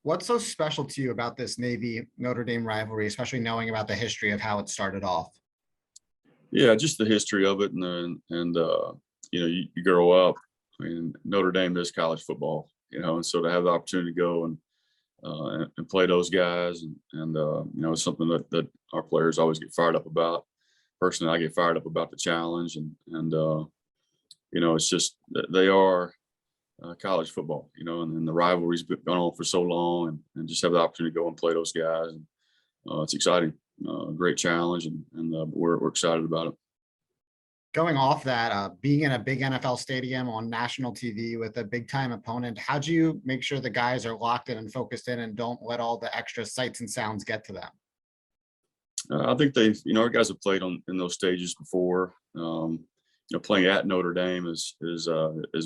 What's so special to you about this Navy Notre Dame rivalry, especially knowing about the history of how it started off? Yeah, just the history of it, you grow up. I mean, Notre Dame is college football, and so to have the opportunity to go and play those guys, it's something that our players always get fired up about. Personally, I get fired up about the challenge, it's just they are college football, and the rivalry's been going on for so long, and just have the opportunity to go and play those guys, and it's exciting, great challenge, we're excited about it. Going off that, being in a big NFL stadium on national TV with a big time opponent, how do you make sure the guys are locked in and focused in and don't let all the extra sights and sounds get to them? I think our guys have played in those stages before. Playing at Notre Dame is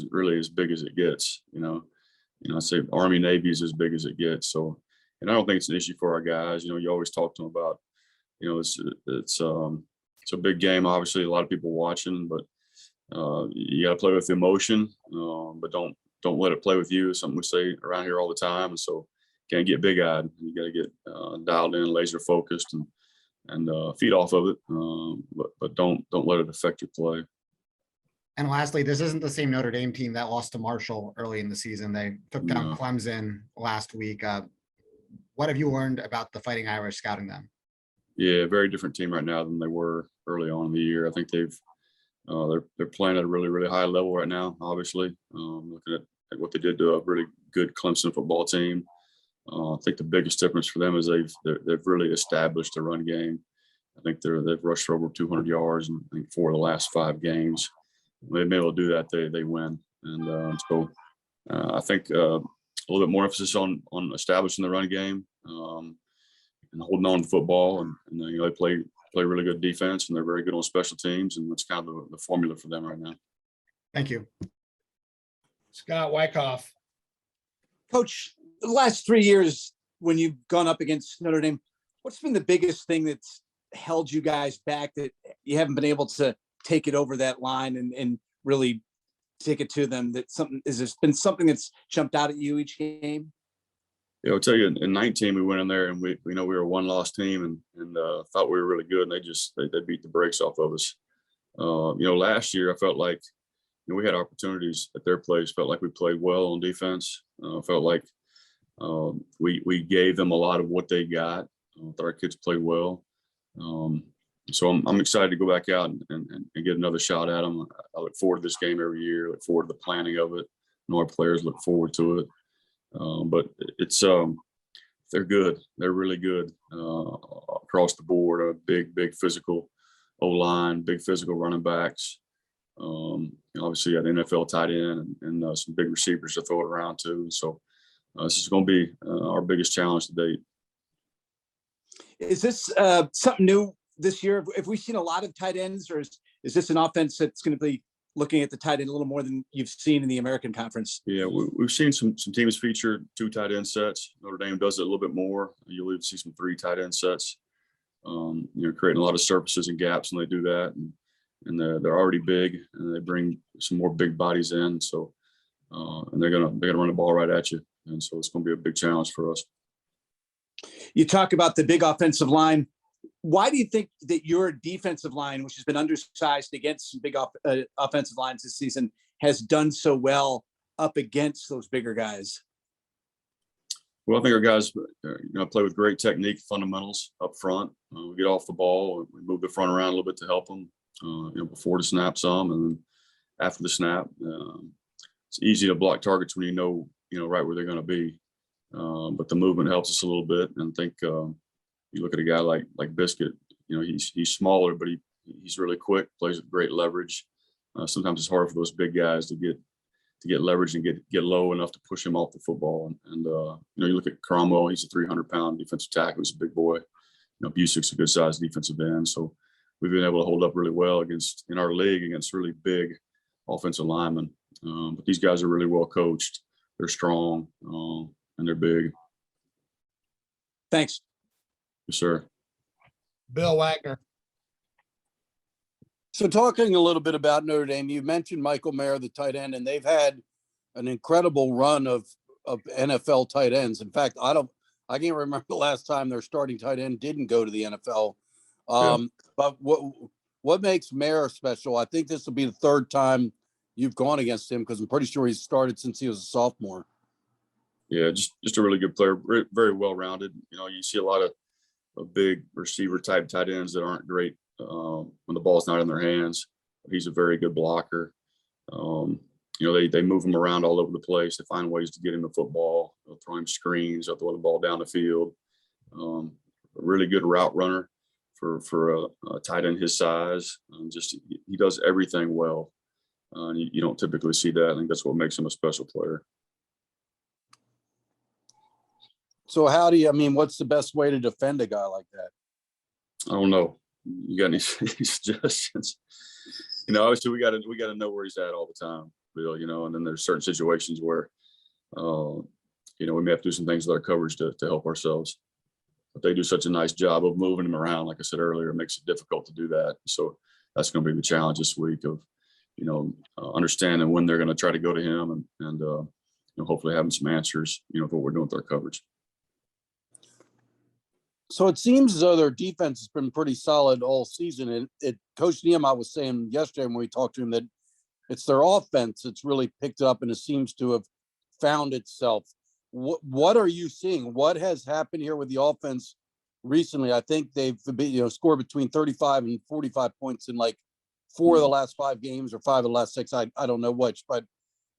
really as big as it gets. I say Army Navy is as big as it gets. So, and I don't think it's an issue for our guys. You always talk to them about, it's a big game. Obviously, a lot of people watching, but you got to play with emotion, but don't let it play with you. It's something we say around here all the time. And so, can't get big eyed. You got to get dialed in, laser focused, and feed off of it. But don't let it affect your play. And lastly, this isn't the same Notre Dame team that lost to Marshall early in the season. They took down Clemson last week. What have you learned about the Fighting Irish scouting them? Yeah, very different team right now than they were early on in the year. I think they're playing at a really, really high level right now. Obviously, looking at what they did to a really good Clemson football team. I think the biggest difference for them is they've really established the run game. I think they've rushed for over 200 yards in 4 of the last 5 games. They've been able to do that, they win. And so I think a little bit more emphasis on establishing the run game, and holding on to football, and they play really good defense, and they're very good on special teams, and that's kind of the formula for them right now. Thank you. Scott Wyckoff. Coach, the last 3 years when you've gone up against Notre Dame, what's been the biggest thing that's held you guys back, that you haven't been able to take it over that line and really take it to them? Has there been something that's jumped out at you each game? Yeah, I'll tell you, in 19 we went in there and we were a 1-loss team and thought we were really good, and they beat the brakes off of us. Last year I felt like we had opportunities at their place. Felt like we played well on defense. Felt like we gave them a lot of what they got. Thought our kids played well. So I'm excited to go back out and get another shot at them. I look forward to this game every year. Look forward to the planning of it. Our players look forward to it. But it's they're good. They're really good across the board. A big physical O-line, big physical running backs. Obviously, got NFL tight end and some big receivers to throw it around too. So this is going to be our biggest challenge to date. Is this something new this year? Have we seen a lot of tight ends, or is this an offense that's going to be looking at the tight end a little more than you've seen in the American Conference? Yeah, we've seen some teams feature 2 tight end sets. Notre Dame does it a little bit more. You'll even see some 3 tight end sets. Creating a lot of surfaces and gaps when they do that, and they're already big, and they bring some more big bodies in. So, and they're gonna run the ball right at you, and so it's gonna be a big challenge for us. You talk about the big offensive line. Why do you think that your defensive line, which has been undersized against some big offensive lines this season, has done so well up against those bigger guys? Well, I think our guys, play with great technique, fundamentals up front. We get off the ball, we move the front around a little bit to help them, before the snap some, and then after the snap. It's easy to block targets when you know right where they're going to be. But the movement helps us a little bit, and I think you look at a guy like Biscuit. He's smaller, but he's really quick. Plays with great leverage. Sometimes it's hard for those big guys to get leverage and get low enough to push him off the football. And you look at Cromwell. He's a 300-pound defensive tackle. He's a big boy. Busic's a good sized defensive end. So we've been able to hold up really well in our league against really big offensive linemen. But these guys are really well coached. They're strong, and they're big. Thanks. Yes, sir. Bill Wagner. So talking a little bit about Notre Dame, you mentioned Michael Mayer, the tight end, and they've had an incredible run of of NFL tight ends. In fact, I can't remember the last time their starting tight end didn't go to the NFL. But what makes Mayer special? I think this will be the third time you've gone against him, because I'm pretty sure he's started since he was a sophomore. Yeah, just a really good player, very well rounded. You know, you see a lot of big receiver type tight ends that aren't great when the ball's not in their hands. He's a very good blocker. You know, they move him around all over the place. They find ways to get him the football. They'll throw him screens. They'll throw the ball down the field. A really good route runner for a tight end his size. He does everything well. You don't typically see that. I think that's what makes him a special player. So what's the best way to defend a guy like that? I don't know. You got any suggestions? You know, obviously we got to know where he's at all the time, Bill. You know, and then there's certain situations where, you know, we may have to do some things with our coverage to help ourselves. But they do such a nice job of moving him around. Like I said earlier, it makes it difficult to do that. So that's going to be the challenge this week of, you know, understanding when they're going to try to go to him and you know, hopefully having some answers, you know, for what we're doing with our coverage. So it seems as though their defense has been pretty solid all season. And Coach Niema was saying yesterday when we talked to him that it's their offense that's really picked up and it seems to have found itself. What are you seeing? What has happened here with the offense recently? I think they've scored between 35 and 45 points in like 4 of the last 5 games or 5 of the last 6. I don't know which, but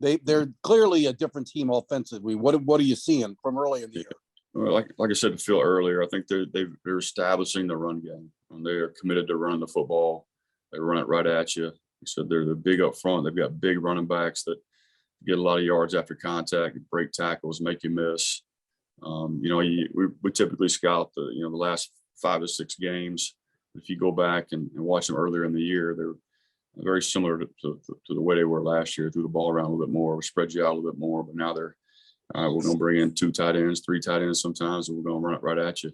they're clearly a different team offensively. What are you seeing from early in the year? Like I said to Phil earlier, I think they're establishing the run game, and they are committed to running the football. They run it right at you. So they're big up front. They've got big running backs that get a lot of yards after contact, break tackles, make you miss. You know, we typically scout the last 5 to 6 games. If you go back and watch them earlier in the year, they're very similar to the way they were last year. Threw the ball around a little bit more, we spread you out a little bit more, but now they're we're going to bring in 2 tight ends, 3 tight ends sometimes, and we're going to run it right at you.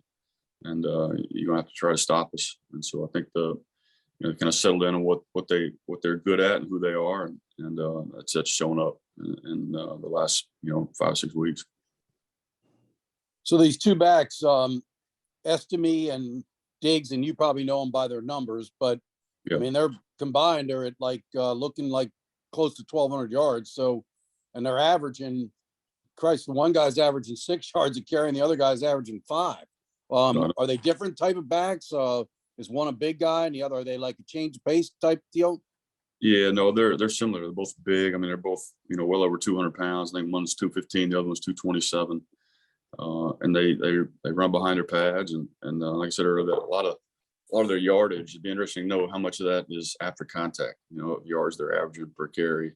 And you're going to have to try to stop us. And so I think kind of settled in on what they're good at and who they are, and that's shown up in the last 5 6 weeks. So these 2 backs, Estime and Diggs, and you probably know them by their numbers, but yeah. I mean they're combined. They're at looking like close to 1,200 yards. So, and they're averaging. Christ, the one guy's averaging 6 yards a carry and the other guy's averaging 5. Are they different type of backs? Is one a big guy and the other, are they like a change of pace type deal? Yeah, no, they're similar. They're both big. I mean, they're both, well over 200 pounds. I think one's 215, the other one's 227. And they run behind their pads. And like I said earlier, a lot of their yardage, it'd be interesting to know how much of that is after contact, yards they're averaging per carry.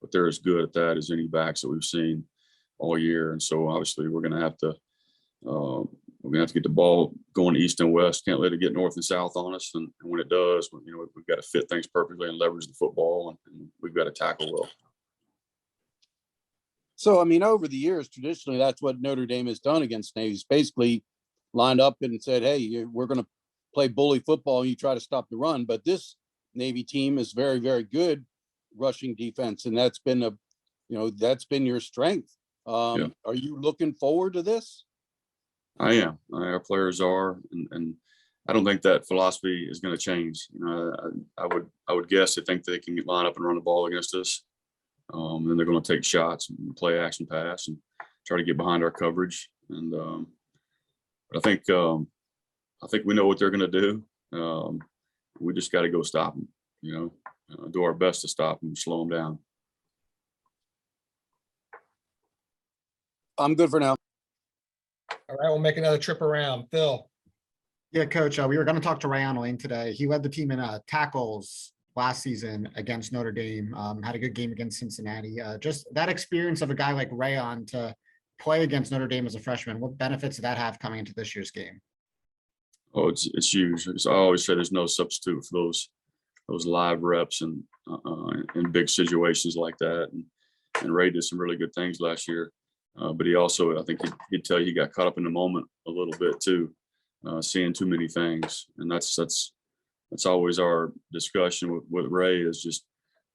But they're as good at that as any backs that we've seen all year. And so obviously we're going to have to get the ball going east and west. Can't let it get north and south on us. And when it does, we've got to fit things perfectly and leverage the football, and we've got to tackle well. So, I mean, over the years, traditionally, that's what Notre Dame has done against Navy. It's basically lined up and said, hey, we're going to play bully football and you try to stop the run. But this Navy team is very, very good rushing defense. And that's been that's been your strength. Yeah. Are you looking forward to this? I am. Our players are, and I don't think that philosophy is going to change. I would guess they think they can line up and run the ball against us, and they're going to take shots and play action pass and try to get behind our coverage. And but I think we know what they're going to do. We just got to go stop them. Do our best to stop them, slow them down. I'm good for now. All right, we'll make another trip around. Phil. Yeah, Coach, we were going to talk to Ray Lane today. He led the team in tackles last season against Notre Dame, had a good game against Cincinnati. Just that experience of a guy like Rayon to play against Notre Dame as a freshman, what benefits did that have coming into this year's game? Oh, it's huge. I always say there's no substitute for those live reps and in big situations like that. And Ray did some really good things last year. But he also, I think he'd tell you he got caught up in the moment a little bit too, seeing too many things. And that's always our discussion with Ray, is just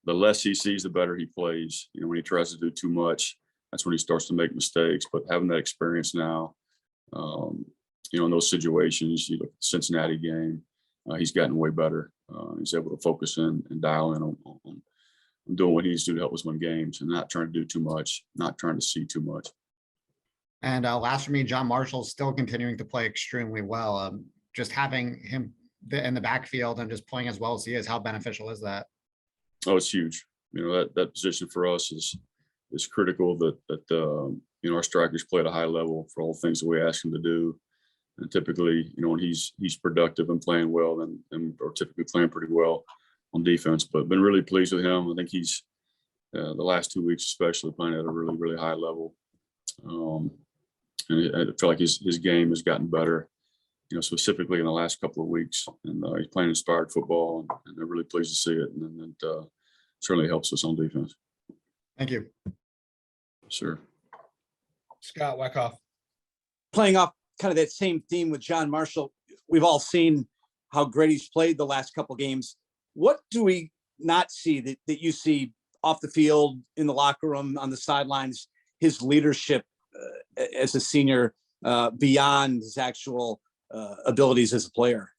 the less he sees, the better he plays. When he tries to do too much, that's when he starts to make mistakes. But having that experience now, in those situations, you look at the Cincinnati game, he's gotten way better. He's able to focus in and dial in on doing what he needs to do to help us win games and not trying to do too much, not trying to see too much. And last for me, John Marshall's still continuing to play extremely well. Just having him in the backfield and just playing as well as he is, how beneficial is that? Oh, it's huge. That position for us is critical. That our strikers play at a high level for all the things that we ask them to do. And typically, when he's productive and playing well, then or typically playing pretty well on defense. But been really pleased with him. I think he's the last 2 weeks, especially playing at a really, really high level. And I feel like his game has gotten better, specifically in the last couple of weeks. And he's playing inspired football, and I'm really pleased to see it. And it certainly helps us on defense. Thank you. Sure. Scott Wyckoff. Playing off kind of that same theme with John Marshall, we've all seen how great he's played the last couple games. What do we not see that you see off the field, in the locker room, on the sidelines, his leadership as a senior beyond his actual abilities as a player?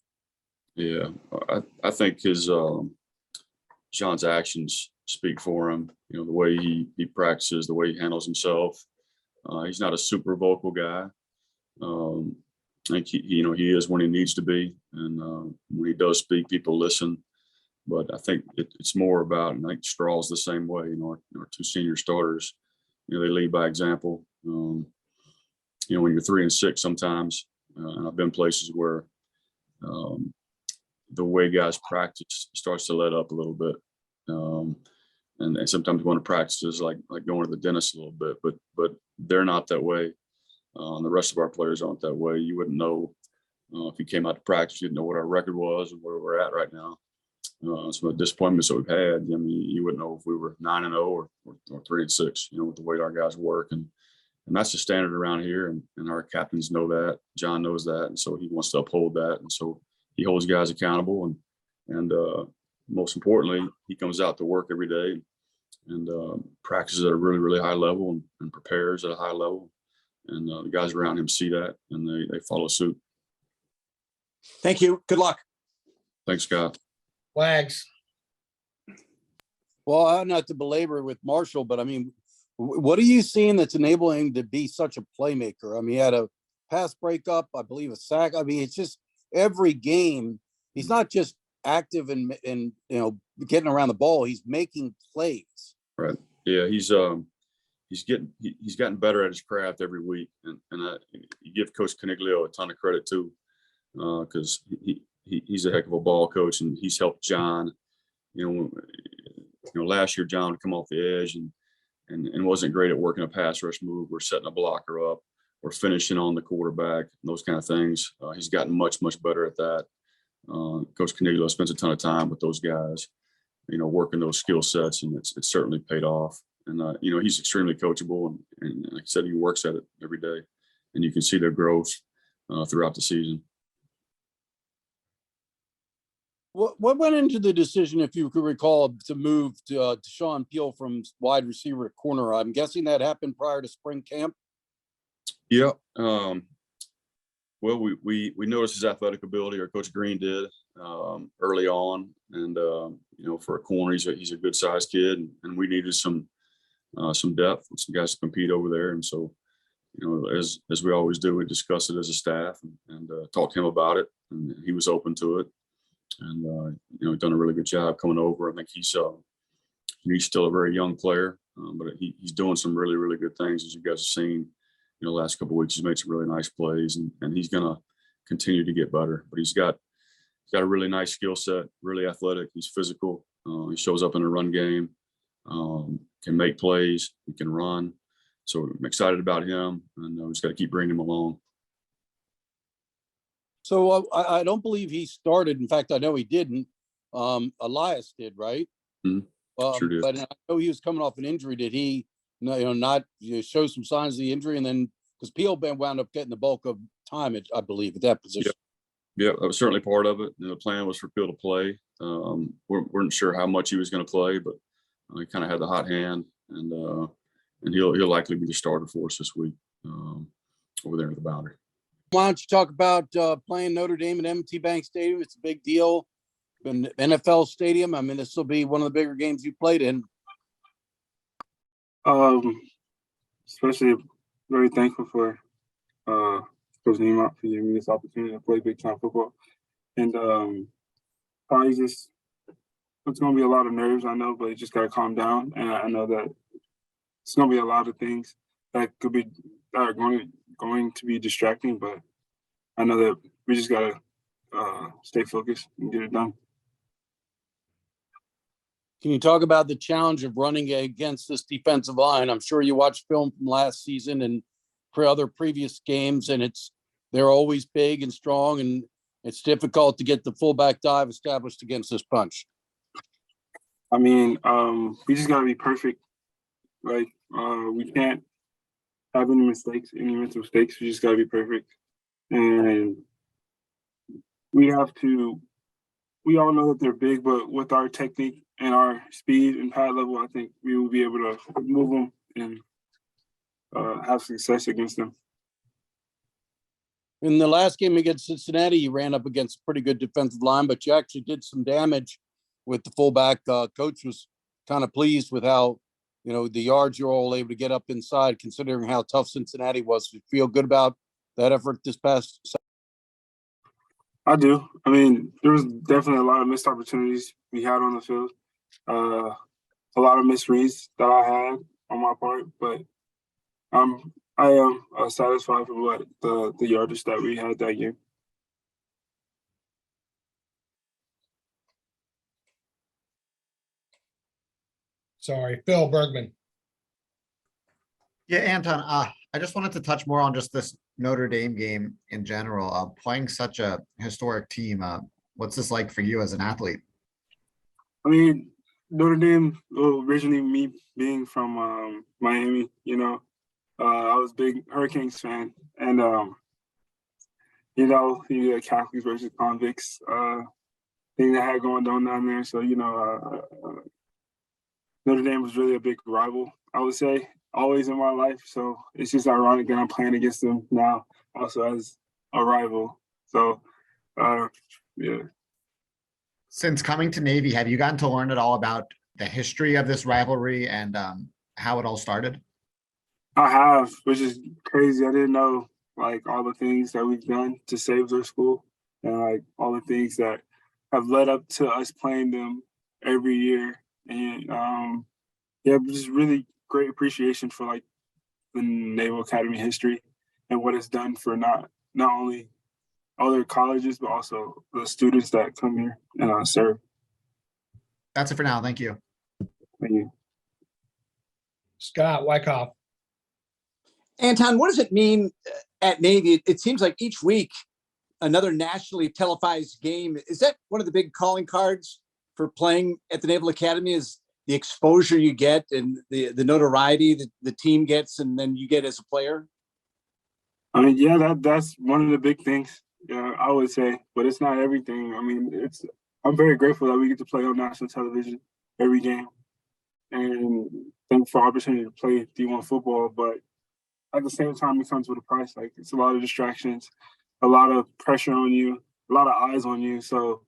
Yeah, I think his John's actions speak for him. The way he practices, the way he handles himself. He's not a super vocal guy. I think he is when he needs to be, and when he does speak, people listen. But I think it's more about, and I think Straw's the same way. Our two senior starters, they lead by example. When you're 3 and 6, sometimes, and I've been places where the way guys practice starts to let up a little bit, and sometimes going to practice is like going to the dentist a little bit. But they're not that way. The rest of our players aren't that way. You wouldn't know if you came out to practice. You didn't know what our record was and where we're at right now. Some of the disappointments that we've had. You wouldn't know if we were 9-0 or 3 and 6. With the way our guys work, and that's the standard around here. And our captains know that. John knows that, and so he wants to uphold that. And so he holds guys accountable, and most importantly, he comes out to work every day and practices at a really, really high level and prepares at a high level. And the guys around him see that, and they follow suit. Thank you. Good luck. Thanks, Scott. Wags. Well, not to belabor with Marshall, but I mean, what are you seeing that's enabling him to be such a playmaker? I mean, he had a pass breakup, I believe a sack. I mean, it's just every game, he's not just active and getting around the ball, he's making plays. Right. Yeah, he's gotten better at his craft every week, and you give Coach Caniglio a ton of credit too, because he's a heck of a ball coach, and he's helped John. Last year John would come off the edge and wasn't great at working a pass rush move or setting a blocker up or finishing on the quarterback, and those kind of things. He's gotten much better at that. Coach Caniglio spends a ton of time with those guys, working those skill sets, and it's certainly paid off. And he's extremely coachable, and like I said, he works at it every day, and you can see their growth throughout the season. What went into the decision, if you could recall, to move to Sean Peel from wide receiver to corner? I'm guessing that happened prior to spring camp. Yeah. Well, we noticed his athletic ability, or Coach Green did, early on, and for a corner, he's a good sized kid, and we needed some depth, some guys to compete over there. And so, as we always do, we discuss it as a staff and talk to him about it, and he was open to it. And he's done a really good job coming over. I think he's still a very young player, but he's doing some really, really good things, as you guys have seen. The last couple of weeks, he's made some really nice plays, and he's going to continue to get better. But he's got a really nice skill set, really athletic. He's physical. He shows up in a run game, can make plays, he can run. So I'm excited about him, and we just got to keep bringing him along. So I don't believe he started. In fact, I know he didn't. Elias did, right? Mm-hmm. Sure did. But I know he was coming off an injury. Did he, not show some signs of the injury, and then because Peel wound up getting the bulk of time, I believe, at that position. Yeah, that was certainly part of it. The plan was for Peel to play. We weren't sure how much he was going to play, but he kind of had the hot hand, and and he'll likely be the starter for us this week over there at the Boundary. Why don't you talk about playing Notre Dame at M&T Bank Stadium? It's a big deal. An NFL stadium. I mean, this will be one of the bigger games you played in. Especially very thankful for Coach Nima for giving me this opportunity to play big time football. And probably just it's gonna be a lot of nerves, I know, but you just gotta calm down. And I know that it's gonna be a lot of things that are going to be distracting, but I know that we just gotta stay focused and get it done. Can you talk about the challenge of running against this defensive line? I'm sure you watched film from last season and for other previous games, and they're always big and strong, and it's difficult to get the fullback dive established against this bunch. I mean, we just gotta be perfect. Like we can't have any mental mistakes. We just gotta be perfect, and we have to. We all know that they're big, but with our technique and our speed and pad level, I think we will be able to move them and have success against them. In the last game against Cincinnati, you ran up against a pretty good defensive line, but you actually did some damage with the fullback. Coach was kind of pleased with how, the yards you're all able to get up inside, considering how tough Cincinnati was. Do you feel good about that effort this past Saturday? I do. I mean, there was definitely a lot of missed opportunities we had on the field. A lot of misreads that I had on my part, but I am satisfied with what the yardage that we had that game. Sorry, Phil Bergman. Yeah, Anton, I just wanted to touch more on just this Notre Dame game in general. Playing such a historic team, what's this like for you as an athlete? I mean, Notre Dame, originally me being from Miami, I was a big Hurricanes fan, and the Catholics versus convicts thing that had going on down there. So Notre Dame was really a big rival, I would say, always in my life. So it's just ironic that I'm playing against them now, also as a rival. So yeah. Since coming to Navy, have you gotten to learn at all about the history of this rivalry and how it all started? I have, which is crazy. I didn't know all the things that we've done to save their school and all the things that have led up to us playing them every year. And just really great appreciation for the Naval Academy history and what it's done for not only other colleges, but also the students that come here and serve. That's it for now. Thank you. Thank you. Scott Wyckoff. Anton, what does it mean at Navy? It seems like each week another nationally televised game. Is that one of the big calling cards for playing at the Naval Academy, is the exposure you get and the notoriety that the team gets and then you get as a player? I mean, yeah, that's one of the big things, I would say, but it's not everything. I mean, I'm very grateful that we get to play on national television every game and thankful for the opportunity to play D1 football, but at the same time, it comes with a price. It's a lot of distractions, a lot of pressure on you, a lot of eyes on you. So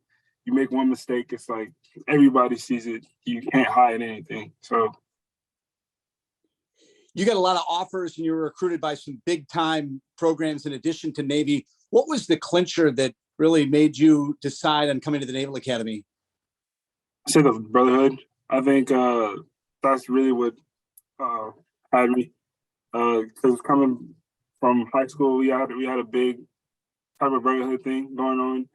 you make one mistake, it's everybody sees it. You can't hide anything. So you got a lot of offers and you were recruited by some big time programs in addition to Navy. What was the clincher that really made you decide on coming to the Naval Academy? I say the brotherhood. I think that's really what had me. Because coming from high school, we had a big type of brotherhood thing going on,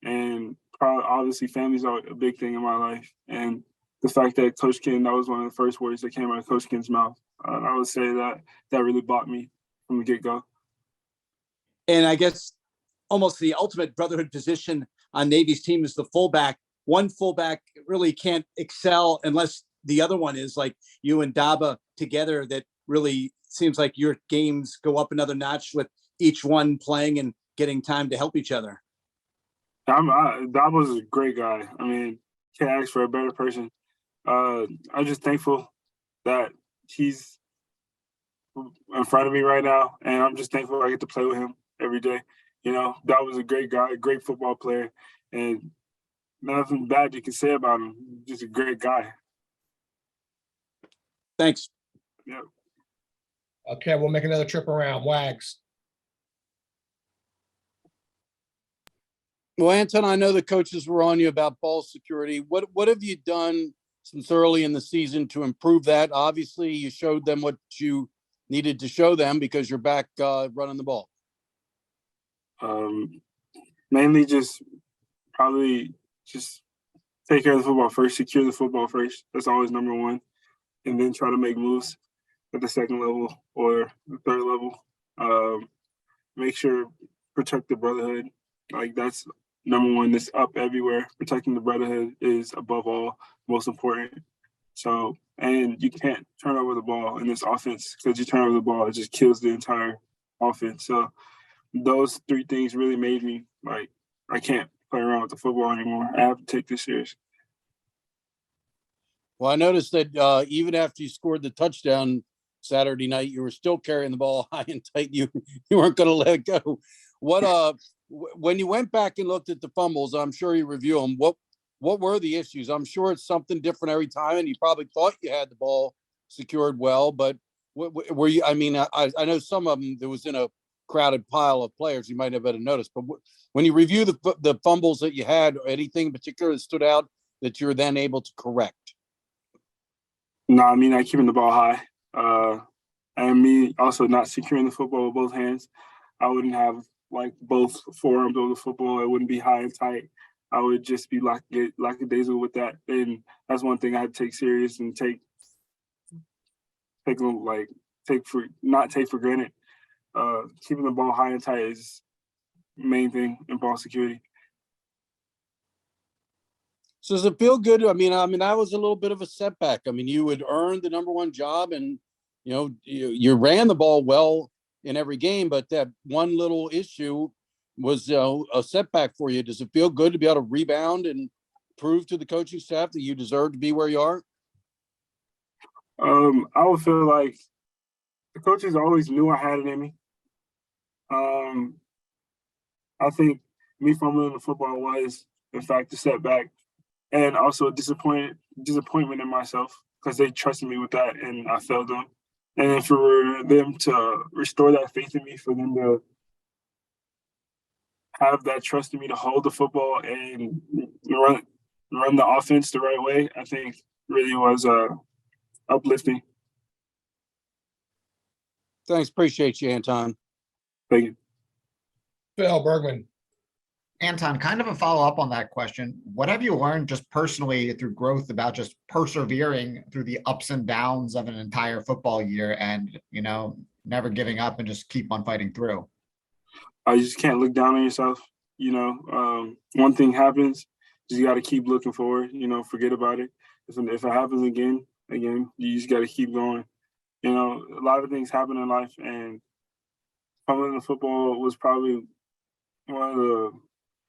and obviously families are a big thing in my life. And the fact that Coach Ken, that was one of the first words that came out of Coach Ken's mouth. I would say that really bought me from the get-go. And I guess almost the ultimate brotherhood position on Navy's team is the fullback. One fullback really can't excel unless the other one is like you and Daba together. That really seems like your games go up another notch with each one playing and getting time to help each other. Daba's a great guy. I mean, can't ask for a better person. I'm just thankful that he's in front of me right now, and I'm just thankful I get to play with him every day. You know, that was a great guy, a great football player, and nothing bad you can say about him. Just a great guy. Thanks. Yeah. Okay, we'll make another trip around. Wags. Well, Anton, I know the coaches were on you about ball security. What have you done since early in the season to improve that? Obviously, you showed them what you needed to show them because you're back running the ball. Mainly just probably just take care of the football first, secure the football first. That's always number one. And then try to make moves at the second level or the third level. Make sure protect the brotherhood. Like that's number one. That's up everywhere. Protecting the brotherhood is above all most important. So, and you can't turn over the ball in this offense because you turn over the ball, it just kills the entire offense. So those three things really made me like, I can't play around with the football anymore. I have to take this serious. Well, I noticed that even after you scored the touchdown Saturday night, you were still carrying the ball high and tight. You weren't going to let it go. What when you went back and looked at the fumbles, I'm sure you review them. What were the issues? I'm sure it's something different every time, and you probably thought you had the ball secured well, but were you? I mean, I know some of them there was in a crowded pile of players. You might have better noticed, but when you review the fumbles that you had, or anything in particular that stood out that you're then able to correct? No, I mean, I keeping the ball high. And me also not securing the football with both hands. I wouldn't have like both forearms over the football. It wouldn't be high and tight. I would just be lackadaisical with that. And that's one thing I had to take serious and not take for granted. Keeping the ball high and tight is the main thing in ball security. So does it feel good? I mean, that was a little bit of a setback. I mean, you had earned the number one job, and you ran the ball well in every game, but that one little issue was a setback for you. Does it feel good to be able to rebound and prove to the coaching staff that you deserve to be where you are? I would feel like the coaches always knew I had it in me. I think me fumbling the football was, in fact, a setback. And also disappointment in myself because they trusted me with that and I failed them. And then for them to restore that faith in me, for them to have that trust in me to hold the football and run the offense the right way, I think really was uplifting. Thanks. Appreciate you, Anton. Thank you. Phil Bergman. Anton, kind of a follow-up on that question. What have you learned just personally through growth about just persevering through the ups and downs of an entire football year and, never giving up and just keep on fighting through? You just can't look down on yourself. One thing happens, you got to keep looking forward, forget about it. If it happens again, you just got to keep going. A lot of things happen in life, and playing the football was probably one of the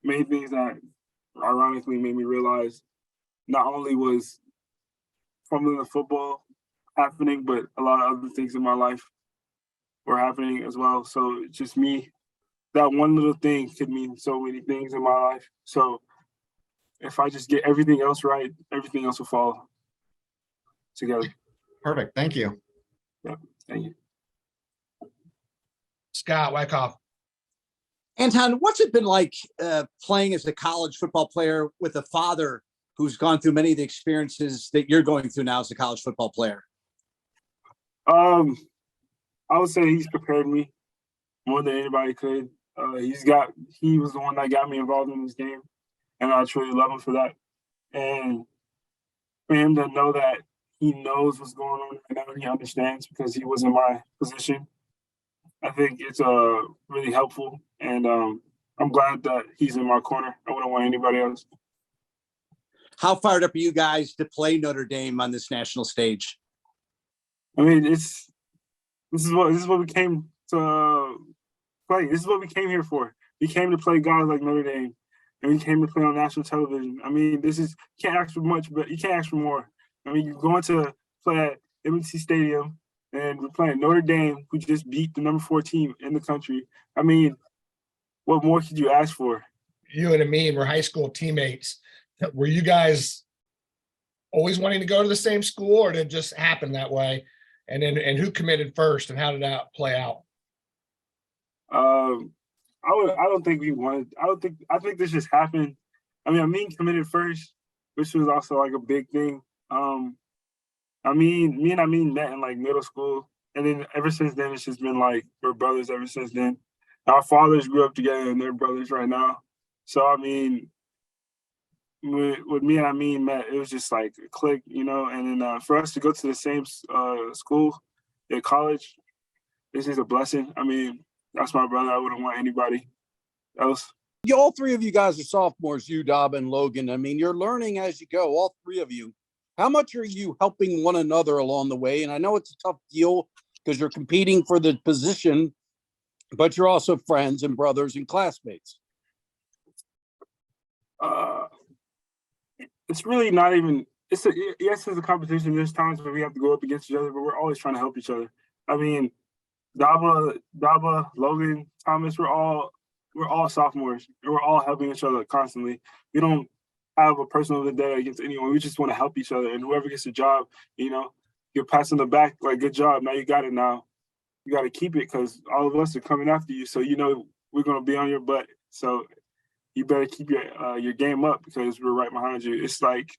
main things that ironically made me realize not only was fumbling the football happening, but a lot of other things in my life were happening as well. So it's just me, that one little thing could mean so many things in my life. So if I just get everything else right, everything else will fall together. Perfect. Thank you. Yeah, thank you. Scott Wyckoff. Anton, what's it been like playing as a college football player with a father who's gone through many of the experiences that you're going through now as a college football player? I would say he's prepared me more than anybody could. He was the one that got me involved in this game, and I truly love him for that. And for him to know that he knows what's going on right now and he understands because he was in my position, I think it's really helpful, and I'm glad that he's in my corner. I wouldn't want anybody else. How fired up are you guys to play Notre Dame on this national stage? I mean, this is what we came to play. This is what we came here for. We came to play guys like Notre Dame, and we came to play on national television. I mean, you can't ask for much, but you can't ask for more. I mean, you're going to play at M&T Stadium and we're playing Notre Dame, who just beat the number 4 team in the country. I mean, what more could you ask for? You and Amin were high school teammates. Were you guys always wanting to go to the same school, or did it just happen that way? And who committed first, and how did that play out? I don't think we wanted. I think this just happened. I mean, Amin committed first, which was also like a big thing. Me and Amin met in like middle school, and then ever since then it's just been like we're brothers ever since then. Our fathers grew up together, and they're brothers right now. So I mean, with me and Amin met, it was just like a click, you know. And then for us to go to the same school at college, this is a blessing. I mean, that's my brother. I wouldn't want anybody else. All three of you guys are sophomores, you, Dob, and Logan. I mean, you're learning as you go, all three of you. How much are you helping one another along the way? And I know it's a tough deal because you're competing for the position, but you're also friends and brothers and classmates. It's really not even. Yes, it's a competition. There's times where we have to go up against each other, but we're always trying to help each other. I mean, Daba, Logan, Thomas, we're all sophomores, and we're all helping each other constantly. We don't have a person of the day against anyone. We just want to help each other, and whoever gets the job, you know, you're passing the back like, good job. Now you got it. Now you got to keep it because all of us are coming after you. So you know we're gonna be on your butt. So you better keep your game up because we're right behind you. It's like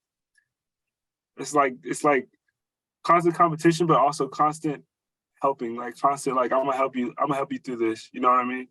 constant competition, but also constant helping. Like constant, like I'm gonna help you through this. You know what I mean?